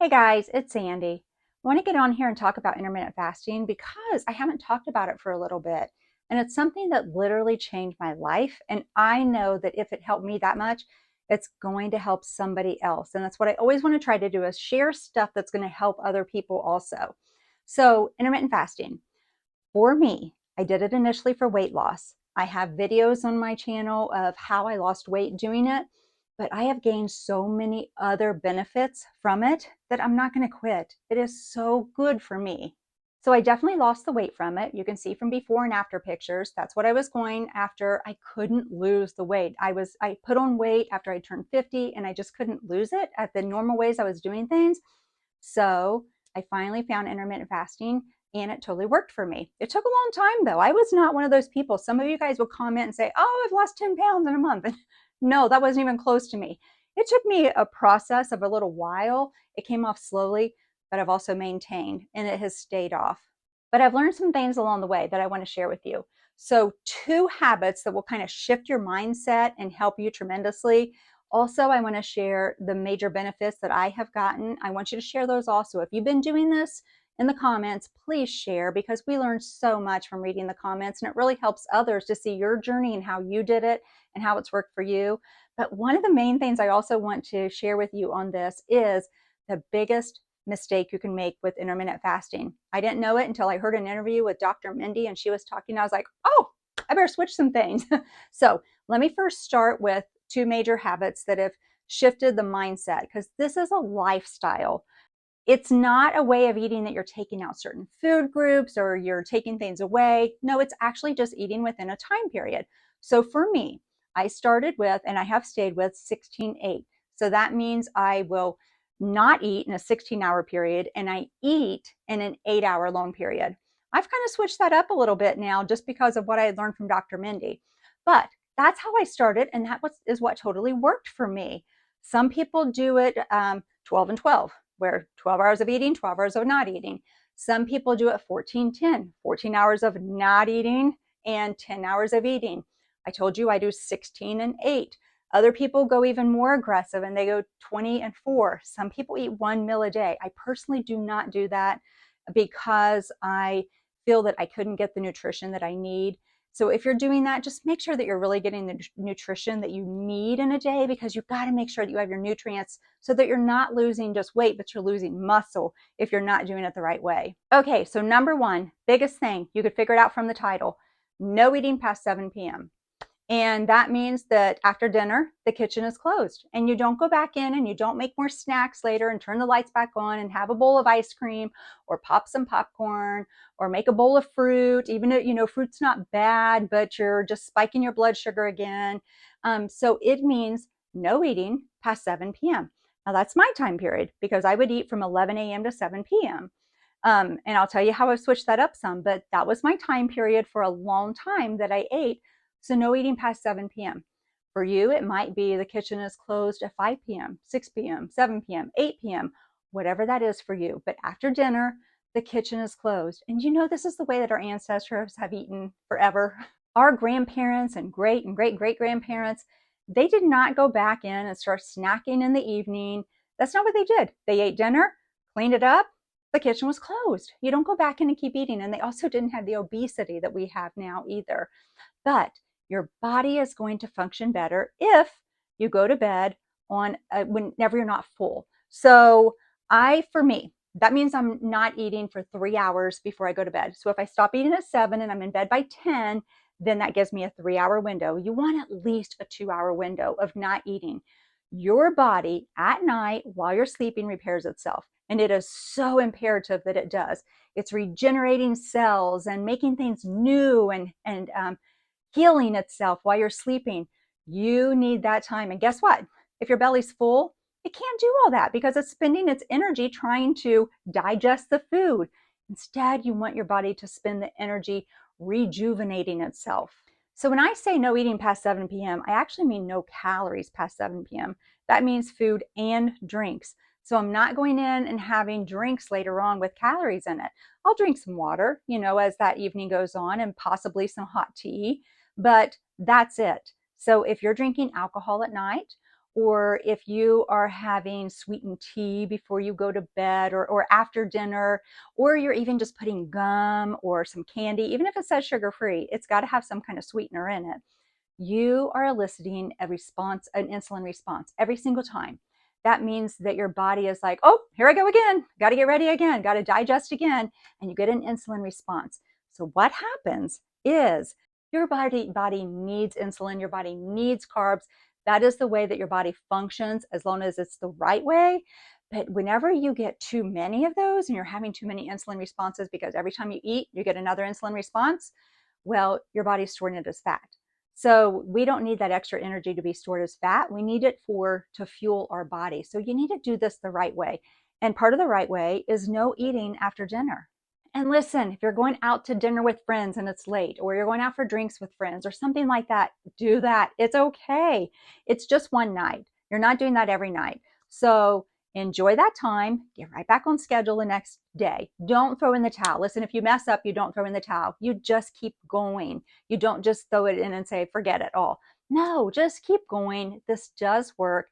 Hey guys, it's Sandy. I want to get on here and talk about intermittent fasting because I haven't talked about it for a little bit. And it's something that literally changed my life. And I know that if it helped me that much, it's going to help somebody else. And that's what I always want to try to do is share stuff that's going to help other people also. So intermittent fasting, for me, I did it initially for weight loss. I have videos on my channel of how I lost weight doing it, but I have gained so many other benefits from it that I'm not going to quit. It is so good for me. So I definitely lost the weight from it. You can see from before and after pictures. That's what I was going after. I couldn't lose the weight. I put on weight after I turned 50 and I just couldn't lose it at the normal ways I was doing things. So I finally found intermittent fasting and it totally worked for me. It took a long time though. I was not one of those people. Some of you guys will comment and say, oh, I've lost 10 pounds in a month. And no, that wasn't even close to me. It took me a process of a little while. It came off slowly, but I've also maintained and it has stayed off. But I've learned some things along the way that I want to share with you. So, two habits that will kind of shift your mindset and help you tremendously. Also, I want to share the major benefits that I have gotten. I want you to share those also. If you've been doing this in the comments, please share because we learned so much from reading the comments and it really helps others to see your journey and how you did it and how it's worked for you. But one of the main things I also want to share with you on this is the biggest mistake you can make with intermittent fasting. I didn't know it until I heard an interview with Dr. Mindy and she was talking. I was like, oh, I better switch some things. So let me first start with two major habits that have shifted the mindset because this is a lifestyle. It's not a way of eating that you're taking out certain food groups or you're taking things away. No, it's actually just eating within a time period. So for me, I started with, and I have stayed with 16-8. So that means I will not eat in a 16-hour period and I eat in an 8-hour long period. I've kind of switched that up a little bit now just because of what I had learned from Dr. Mindy. But that's how I started, and that is what totally worked for me. Some people do it 12 and 12 where 12 hours of eating, 12 hours of not eating. Some people do it 14-10, 14 hours of not eating and 10 hours of eating. I told you I do 16 and 8. Other people go even more aggressive and they go 20 and 4. Some people eat one meal a day. I personally do not do that because I feel that I couldn't get the nutrition that I need. So if you're doing that, just make sure that you're really getting the nutrition that you need in a day because you've got to make sure that you have your nutrients so that you're not losing just weight, but you're losing muscle if you're not doing it the right way. Okay, so number one, biggest thing, you could figure it out from the title, no eating past 7 p.m. And that means that after dinner, the kitchen is closed and you don't go back in and you don't make more snacks later and turn the lights back on and have a bowl of ice cream or pop some popcorn or make a bowl of fruit, even though, fruit's not bad, but you're just spiking your blood sugar again. So it means no eating past 7 p.m. Now that's my time period because I would eat from 11 a.m. to 7 p.m. And I'll tell you how I've switched that up some, but that was my time period for a long time that I ate. So no eating past 7 p.m. For you, it might be the kitchen is closed at 5 p.m., 6 p.m., 7 p.m., 8 p.m., whatever that is for you. But after dinner, the kitchen is closed. And this is the way that our ancestors have eaten forever. Our grandparents and great great grandparents, they did not go back in and start snacking in the evening. That's not what they did. They ate dinner, cleaned it up, the kitchen was closed. You don't go back in and keep eating. And they also didn't have the obesity that we have now either. But your body is going to function better if you go to bed on whenever you're not full. So for me, that means I'm not eating for 3 hours before I go to bed. So if I stop eating at 7 and I'm in bed by 10, then that gives me a 3-hour window. You want at least a 2-hour window of not eating. Your body at night while you're sleeping repairs itself. And it is so imperative that it does. It's regenerating cells and making things new and healing itself while you're sleeping. You need that time. And guess what? If your belly's full, it can't do all that because it's spending its energy trying to digest the food. Instead, you want your body to spend the energy rejuvenating itself. So when I say no eating past 7 p.m., I actually mean no calories past 7 p.m. That means food and drinks. So I'm not going in and having drinks later on with calories in it. I'll drink some water, as that evening goes on and possibly some hot tea, but that's it. So if you're drinking alcohol at night or if you are having sweetened tea before you go to bed or after dinner, or you're even just putting gum or some candy, even if it says sugar free, it's got to have some kind of sweetener in it. You are eliciting a response, an insulin response every single time. That means that your body is like, oh, here I go again. Got to get ready again. Got to digest again. And you get an insulin response. So what happens is your body needs insulin. Your body needs carbs. That is the way that your body functions, as long as it's the right way. But whenever you get too many of those and you're having too many insulin responses, because every time you eat, you get another insulin response, well, your body's storing it as fat. So we don't need that extra energy to be stored as fat. We need it to fuel our body. So you need to do this the right way. And part of the right way is no eating after dinner. And listen, if you're going out to dinner with friends and it's late, or you're going out for drinks with friends or something like that, do that. It's okay. It's just one night. You're not doing that every night. So enjoy that time. Get right back on schedule the next day. Don't throw in the towel. Listen, if you mess up, you don't throw in the towel. You just keep going. You don't just throw it in and say, forget it all. No, just keep going. This does work.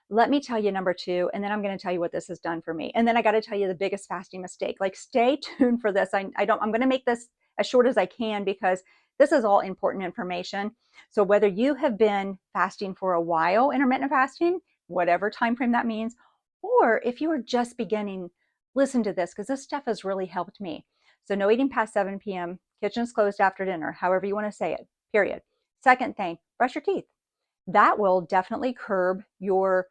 Let me tell you number two, and then I'm going to tell you what this has done for me. And then I got to tell you the biggest fasting mistake. Like, stay tuned for this. I'm going to make this as short as I can because this is all important information. So whether you have been fasting for a while, intermittent fasting, whatever time frame that means, or if you are just beginning, listen to this because this stuff has really helped me. So no eating past 7 p.m., kitchen's closed after dinner, however you want to say it, period. Second thing, brush your teeth. That will definitely curb your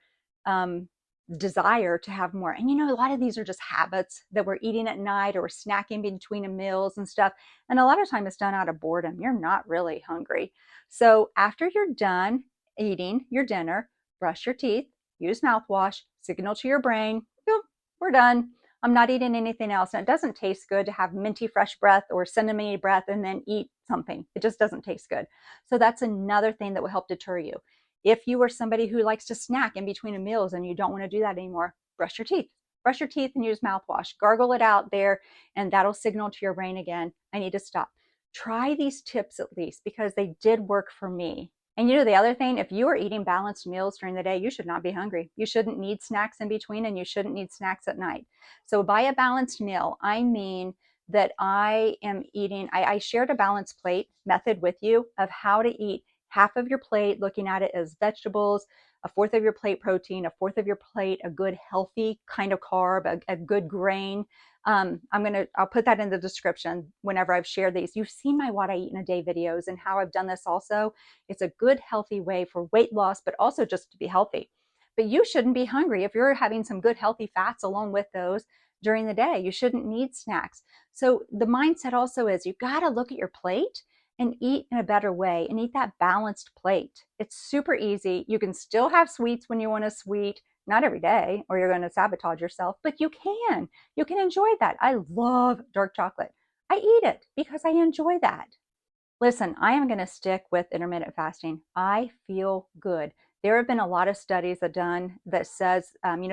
desire to have more. And a lot of these are just habits that we're eating at night or snacking between meals and stuff. And a lot of time it's done out of boredom. You're not really hungry. So after you're done eating your dinner, brush your teeth, use mouthwash, signal to your brain, we're done. I'm not eating anything else. And it doesn't taste good to have minty fresh breath or cinnamony breath and then eat something. It just doesn't taste good. So that's another thing that will help deter you. If you are somebody who likes to snack in between meals and you don't want to do that anymore, brush your teeth. Brush your teeth and use mouthwash. Gargle it out there, and that'll signal to your brain again, I need to stop. Try these tips at least because they did work for me. And the other thing, if you are eating balanced meals during the day, you should not be hungry. You shouldn't need snacks in between, and you shouldn't need snacks at night. So by a balanced meal, I mean that I am eating, I shared a balanced plate method with you of how to eat half of your plate, looking at it as vegetables, a fourth of your plate protein, a fourth of your plate a good healthy kind of carb, a good grain. I'll put that in the description whenever I've shared these. You've seen my What I Eat in a Day videos and how I've done this also. It's a good healthy way for weight loss, but also just to be healthy. But you shouldn't be hungry if you're having some good healthy fats along with those during the day. You shouldn't need snacks. So the mindset also is you got to look at your plate and eat in a better way and eat that balanced plate. It's super easy. You can still have sweets when you want a sweet, not every day, or you're going to sabotage yourself, but you can. You can enjoy that. I love dark chocolate. I eat it because I enjoy that. Listen, I am going to stick with intermittent fasting. I feel good. There have been a lot of studies done that says,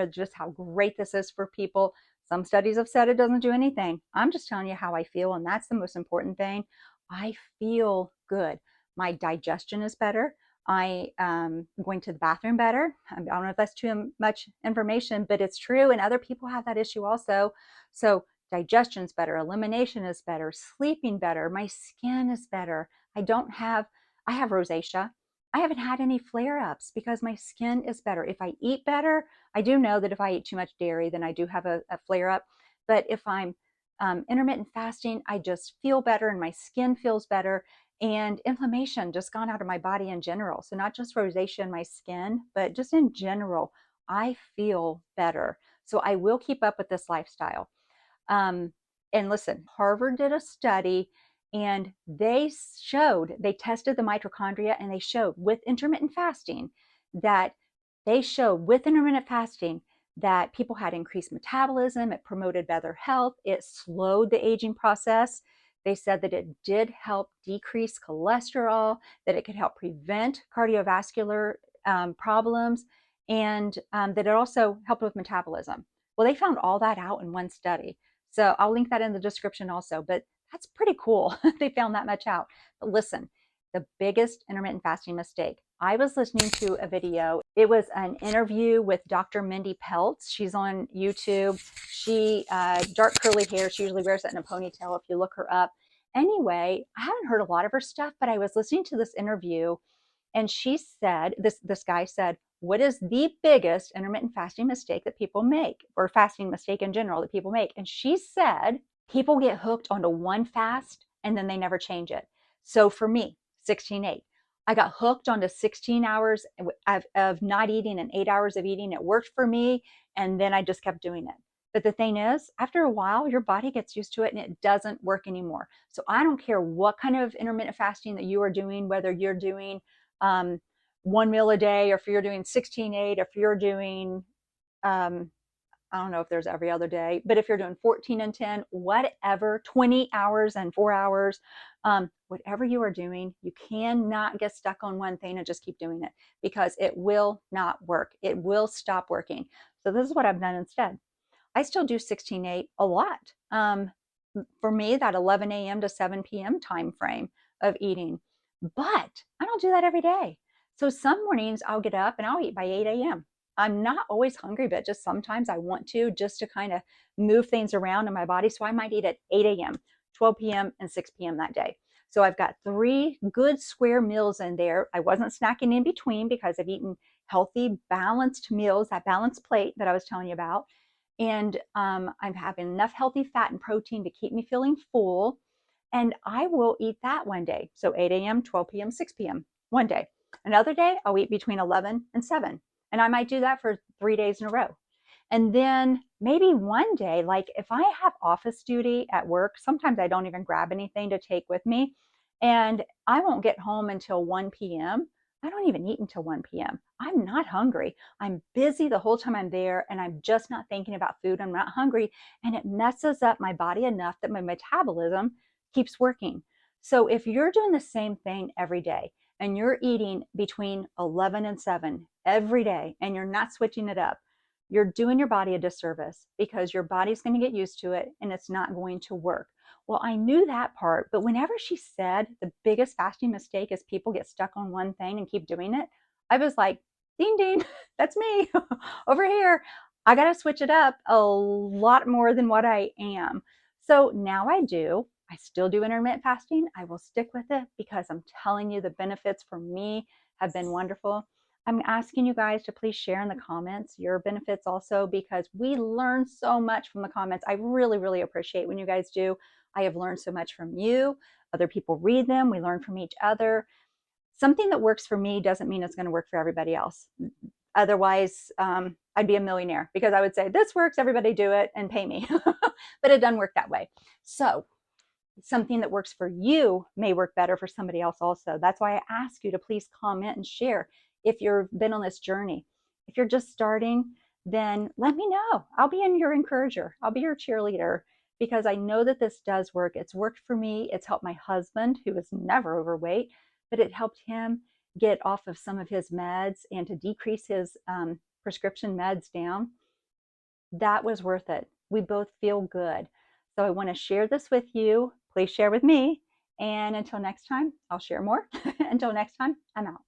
just how great this is for people. Some studies have said it doesn't do anything. I'm just telling you how I feel, and that's the most important thing. I feel good. My digestion is better. I am going to the bathroom better. I don't know if that's too much information, but it's true. And other people have that issue also. So digestion's better, elimination is better, sleeping better, my skin is better. I have rosacea. I haven't had any flare-ups because my skin is better. If I eat better, I do know that if I eat too much dairy, then I do have a flare-up. But if I'm intermittent fasting, I just feel better and my skin feels better, and inflammation just gone out of my body in general. So not just rosacea in my skin, but just in general, I feel better. So I will keep up with this lifestyle. And listen, Harvard did a study and they tested the mitochondria, and they showed with intermittent fasting that people had increased metabolism, it promoted better health, it slowed the aging process. They said that it did help decrease cholesterol, that it could help prevent cardiovascular problems, and that it also helped with metabolism. Well, they found all that out in one study. So I'll link that in the description also, but that's pretty cool. They found that much out. But listen, the biggest intermittent fasting mistake I was listening to a video. It was an interview with Dr. Mindy Peltz. She's on YouTube. She dark curly hair. She usually wears it in a ponytail if you look her up. Anyway, I haven't heard a lot of her stuff, but I was listening to this interview, and she said, this guy said, what is the biggest intermittent fasting mistake that people make, or fasting mistake in general that people make? And she said, people get hooked onto one fast and then they never change it. So for me, 16/8, I got hooked onto 16 hours of not eating and 8 hours of eating. It worked for me. And then I just kept doing it. But the thing is, after a while, your body gets used to it and it doesn't work anymore. So I don't care what kind of intermittent fasting that you are doing, whether you're doing um, one meal a day, or if you're doing 16/8, if you're doing, I don't know if there's every other day, but if you're doing 14 and 10, whatever, 20 hours and 4 hours, whatever you are doing, you cannot get stuck on one thing and just keep doing it, because it will not work. It will stop working. So this is what I've done instead. I still do 16/8 a lot. For me, that 11 a.m. to 7 p.m. time frame of eating. But I don't do that every day. So some mornings I'll get up and I'll eat by 8 a.m. I'm not always hungry, but just sometimes I want to, just to kind of move things around in my body. So I might eat at 8 a.m., 12 p.m., and 6 p.m. that day. So I've got 3 good square meals in there. I wasn't snacking in between because I've eaten healthy, balanced meals, that balanced plate that I was telling you about. And I'm having enough healthy fat and protein to keep me feeling full. And I will eat that one day. So 8 a.m., 12 p.m., 6 p.m. one day. Another day, I'll eat between 11 and 7. And I might do that for 3 days in a row. And then maybe one day, like if I have office duty at work, sometimes I don't even grab anything to take with me. And I won't get home until 1 p.m. I don't even eat until 1 p.m. I'm not hungry. I'm busy the whole time I'm there, and I'm just not thinking about food. I'm not hungry. And it messes up my body enough that my metabolism keeps working. So if you're doing the same thing every day and you're eating between 11 and 7 every day and you're not switching it up, you're doing your body a disservice, because your body's going to get used to it and it's not going to work. Well, I knew that part, but whenever she said the biggest fasting mistake is people get stuck on one thing and keep doing it, I was like, ding, ding, that's me over here. I got to switch it up a lot more than what I am. So now I do. I still do intermittent fasting. I will stick with it because I'm telling you the benefits for me have been wonderful. I'm asking you guys to please share in the comments your benefits also, because we learn so much from the comments. I really, really appreciate when you guys do. I have learned so much from you. Other people read them. We learn from each other. Something that works for me doesn't mean it's going to work for everybody else. Otherwise, I'd be a millionaire, because I would say, this works, everybody do it, and pay me. But it doesn't work that way. So something that works for you may work better for somebody else also. That's why I ask you to please comment and share if you've been on this journey. If you're just starting, then let me know. I'll be your encourager. I'll be your cheerleader, because I know that this does work. It's worked for me. It's helped my husband, who is never overweight, but it helped him get off of some of his meds and to decrease his prescription meds down. That was worth it. We both feel good. So I want to share this with you. Please share with me. And until next time, I'll share more. Until next time, I'm out.